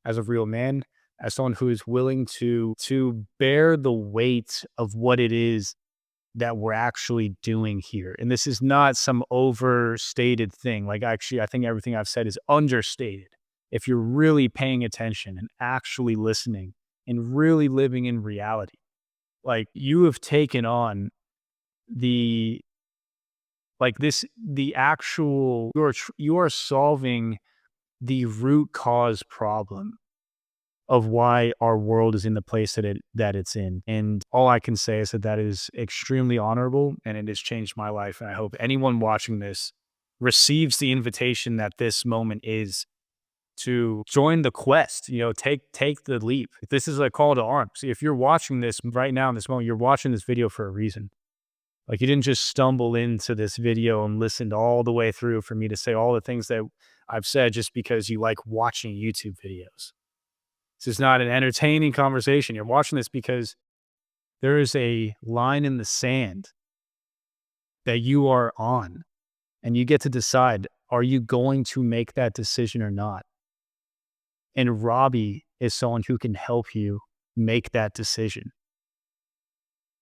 as a real man, as someone who is willing to bear the weight of what it is that we're actually doing here. And this is not some overstated thing. Like, actually, I think everything I've said is understated. If you're really paying attention and actually listening and really living in reality, like, you have taken on the, like this, the actual, you are solving the root cause problem of why our world is in the place that it's in. And all I can say is that that is extremely honorable, and it has changed my life. And I hope anyone watching this receives the invitation that this moment is, to join the quest, take the leap. This is a call to arms. If you're watching this right now in this moment, you're watching this video for a reason. Like, you didn't just stumble into this video and listened all the way through for me to say all the things that I've said just because you like watching YouTube videos. This is not an entertaining conversation. You're watching this because there is a line in the sand that you are on, and you get to decide, are you going to make that decision or not? And Robby is someone who can help you make that decision.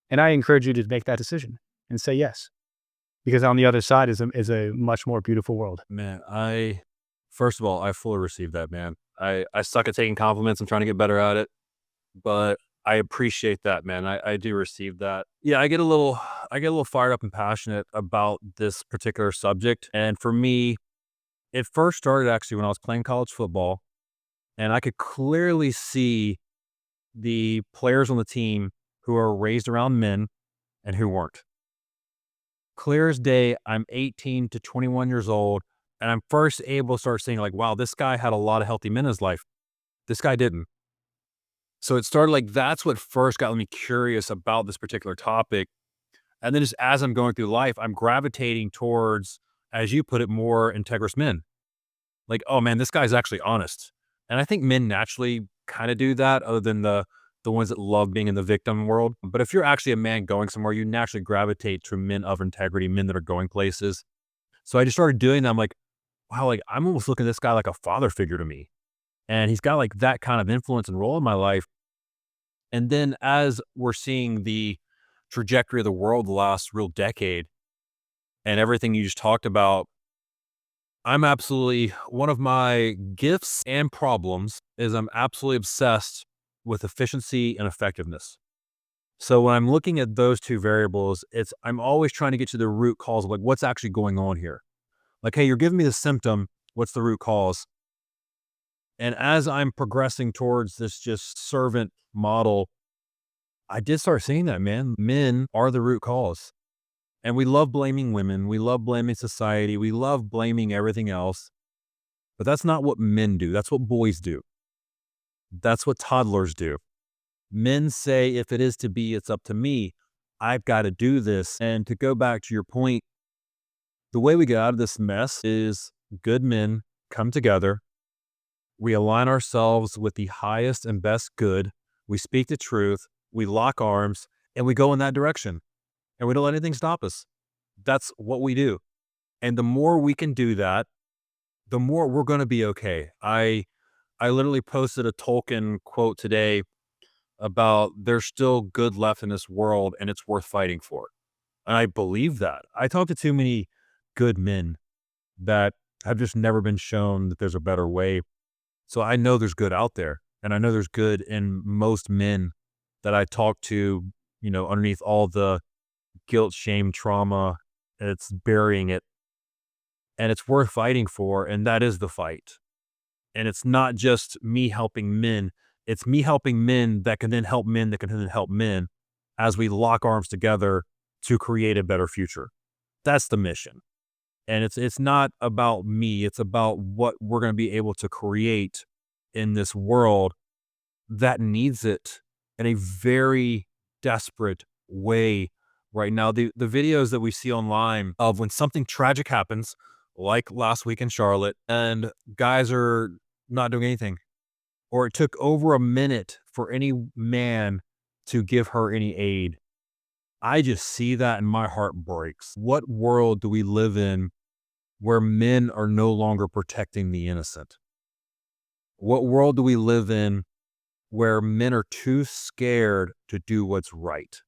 And I encourage you to make that decision and say yes, because on the other side is a much more beautiful world. Man, first of all, I fully receive that, man. I suck at taking compliments. I'm trying to get better at it, but I appreciate that, man. I do receive that. Yeah, I get a little fired up and passionate about this particular subject. And for me, it first started actually when I was playing college football, and I could clearly see the players on the team who are raised around men and who weren't. Clear as day, I'm 18 to 21 years old, and I'm first able to start seeing, like, wow, this guy had a lot of healthy men in his life. This guy didn't. So it started like that's what first got me curious about this particular topic. And then just as I'm going through life, I'm gravitating towards, as you put it, more integrous men. Like, oh man, this guy's actually honest. And I think men naturally kind of do that, other than the ones that love being in the victim world. But if you're actually a man going somewhere, you naturally gravitate to men of integrity, men that are going places. So I just started doing that. I'm like, wow, like I'm almost looking at this guy like a father figure to me. And he's got like that kind of influence and role in my life. And then as we're seeing the trajectory of the world the last real decade and everything you just talked about, I'm absolutely one of my gifts and problems is I'm absolutely obsessed with efficiency and effectiveness. So when I'm looking at those two variables, I'm always trying to get to the root cause of like what's actually going on here. Like, hey, you're giving me the symptom. What's the root cause? And as I'm progressing towards this just servant model, I did start seeing that, man. Men are the root cause. And we love blaming women. We love blaming society. We love blaming everything else. But that's not what men do. That's what boys do. That's what toddlers do. Men say, if it is to be, it's up to me. I've got to do this. And to go back to your point, the way we get out of this mess is good men come together. We align ourselves with the highest and best good. We speak the truth. We lock arms and we go in that direction. And we don't let anything stop us. That's what we do. And the more we can do that, the more we're going to be okay. I literally posted a Tolkien quote today about there's still good left in this world and it's worth fighting for. And I believe that. I talk to too many good men that have just never been shown that there's a better way. So I know there's good out there. And I know there's good in most men that I talk to, underneath all the guilt, shame, trauma, it's burying it. And it's worth fighting for. And that is the fight. And it's not just me helping men. It's me helping men that can then help men that can then help men as we lock arms together to create a better future. That's the mission. And it's not about me. It's about what we're going to be able to create in this world that needs it in a very desperate way right now. The videos that we see online of when something tragic happens, like last week in Charlotte, and guys are not doing anything, or it took over a minute for any man to give her any aid. I just see that and my heart breaks. What world do we live in where men are no longer protecting the innocent? What world do we live in where men are too scared to do what's right?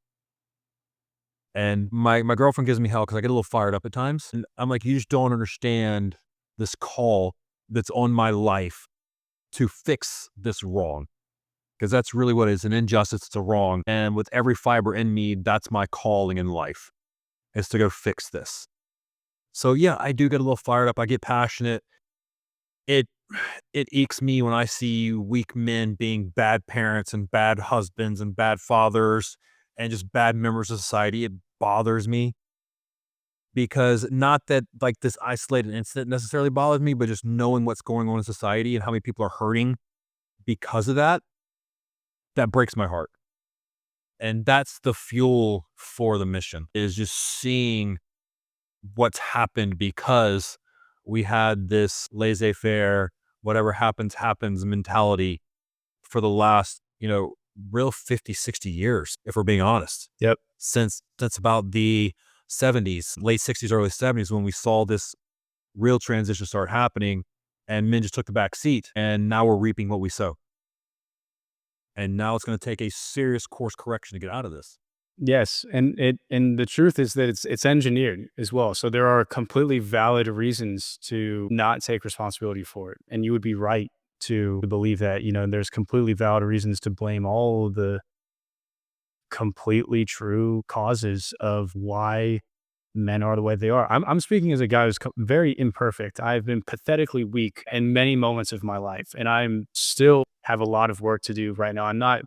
And my girlfriend gives me hell because I get a little fired up at times. And I'm like, you just don't understand this call that's on my life to fix this wrong. Because that's really what it is, an injustice, it's a wrong. And with every fiber in me, that's my calling in life, is to go fix this. So yeah, I do get a little fired up. I get passionate. It it ekes me when I see weak men being bad parents and bad husbands and bad fathers and just bad members of society. It bothers me because not that like this isolated incident necessarily bothers me, but just knowing what's going on in society and how many people are hurting because of that, that breaks my heart. And that's the fuel for the mission, is just seeing what's happened because we had this laissez-faire, whatever happens, happens mentality for the last, real 50, 60 years, if we're being honest. Yep. Since about the 70s, late 60s, early 70s, when we saw this real transition start happening and men just took the back seat. And now we're reaping what we sow. And now it's going to take a serious course correction to get out of this. Yes, and the truth is that it's engineered as well. So there are completely valid reasons to not take responsibility for it, and you would be right to believe that. There's completely valid reasons to blame all of the completely true causes of why men are the way they are. I'm speaking as a guy who's very imperfect. I've been pathetically weak in many moments of my life, and I'm still have a lot of work to do right now. I'm not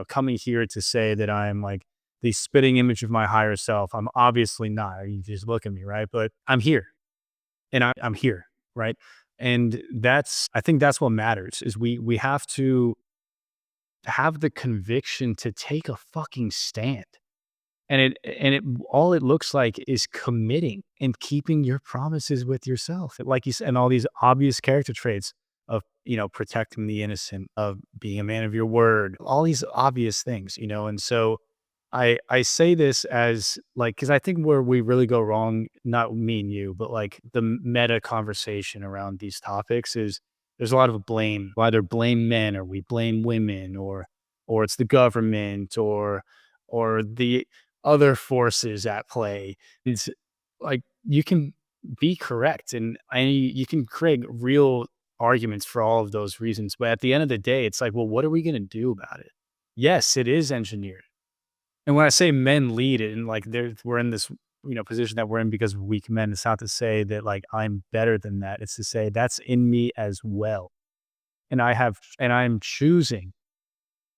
coming here to say that I'm like the spitting image of my higher self. I'm obviously not. You just look at me, right? But I'm here, and I'm here, right? And I think that's what matters is we have to have the conviction to take a fucking stand. And it all it looks like is committing and keeping your promises with yourself. Like you said, and all these obvious character traits of, protecting the innocent, of being a man of your word, all these obvious things. And so I say this as like, because I think where we really go wrong, not me and you, but like the meta conversation around these topics is there's a lot of blame. We either blame men or we blame women, or it's the government, or the other forces at play. It's like you can be correct, and you can create real arguments for all of those reasons. But at the end of the day, it's like, well, what are we going to do about it? Yes, it is engineered. And when I say men lead it, and like we're in this, position that we're in because of weak men, it's not to say that like I'm better than that. It's to say that's in me as well. And I'm choosing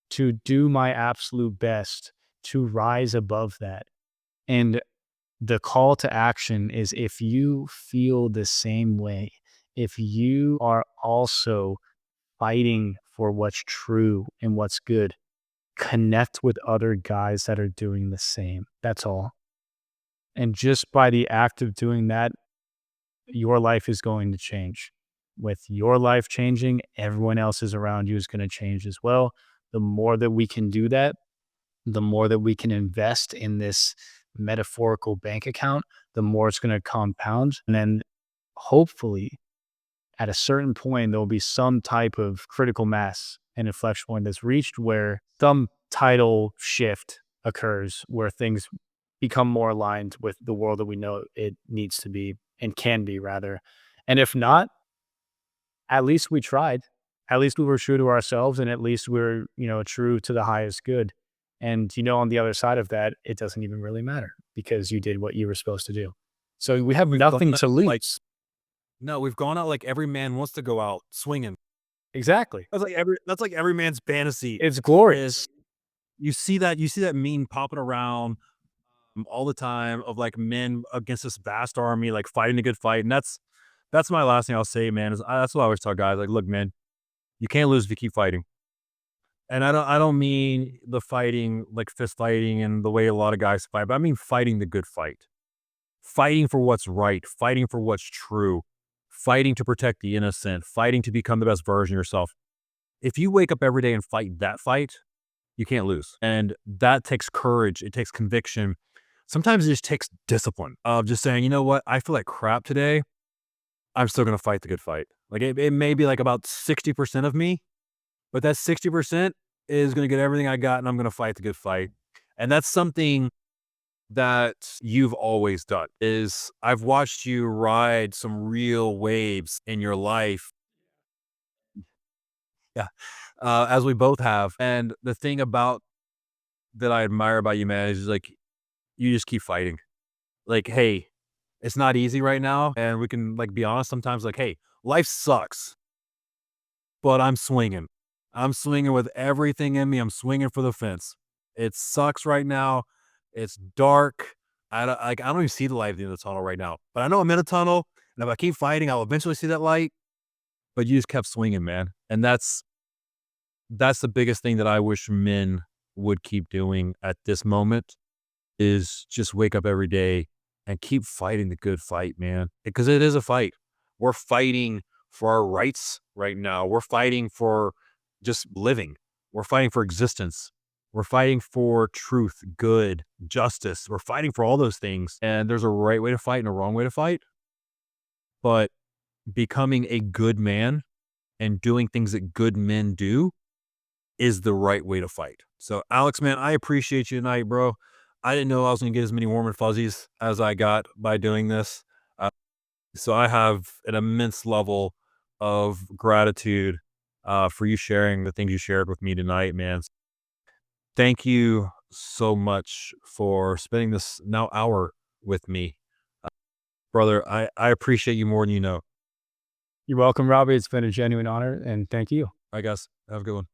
to do my absolute best to rise above that. And the call to action is, if you feel the same way, if you are also fighting for what's true and what's good, connect with other guys that are doing the same. That's all. And just by the act of doing that, your life is going to change. With your life changing, everyone else's around you is going to change as well. The more that we can do that, the more that we can invest in this metaphorical bank account, the more it's going to compound. And then hopefully at a certain point, there'll be some type of critical mass and inflection point that's reached where some tidal shift occurs, where things become more aligned with the world that we know it needs to be, and can be, rather. And if not, at least we tried. At least we were true to ourselves, and at least we're, true to the highest good. And, on the other side of that, it doesn't even really matter because you did what you were supposed to do. So we have We've gone nothing out to like lose. no, we've gone out like every man wants to go out swinging. Exactly. That's like every man's fantasy It's is glorious. you see that meme popping around all the time of like men against this vast army, like fighting a good fight. And that's my last thing I'll say, man. That's what I always tell guys. Like, look, man, you can't lose if you keep fighting. And I don't mean the fighting like fist fighting and the way a lot of guys fight, but I mean fighting the good fight, fighting for what's right, fighting for what's true, fighting to protect the innocent, fighting to become the best version of yourself. If you wake up every day and fight that fight, you can't lose. And that takes courage. It takes conviction. Sometimes it just takes discipline of just saying, you know what? I feel like crap today. I'm still going to fight the good fight. Like it may be like about 60% of me, but that 60% is going to get everything I got and I'm going to fight the good fight. And that's something that you've always done is I've watched you ride some real waves in your life. Yeah. As we both have. And the thing about that I admire about you, man, is like you just keep fighting. Like, hey, it's not easy right now, and we can like be honest sometimes. Like, hey, life sucks, but I'm swinging. I'm swinging with everything in me. I'm swinging for the fence. It sucks right now. It's dark. I don't even see the light at the end of the tunnel right now, but I know I'm in a tunnel, and if I keep fighting, I'll eventually see that light. But you just kept swinging, man, and that's the biggest thing that I wish men would keep doing at this moment is just wake up every day and keep fighting the good fight, man, because it is a fight. We're fighting for our rights right now. We're fighting for just living. We're fighting for existence. We're fighting for truth, good, justice. We're fighting for all those things. And there's a right way to fight and a wrong way to fight. But becoming a good man and doing things that good men do is the right way to fight. So, Alex, man, I appreciate you tonight, bro. I didn't know I was going to get as many warm and fuzzies as I got by doing this. Uh, so, I have an immense level of gratitude for you sharing the things you shared with me tonight, man. Thank you so much for spending this now hour with me, brother. I appreciate you more than you know. You're welcome, Robbie. It's been a genuine honor, and thank you. All right, guys, have a good one.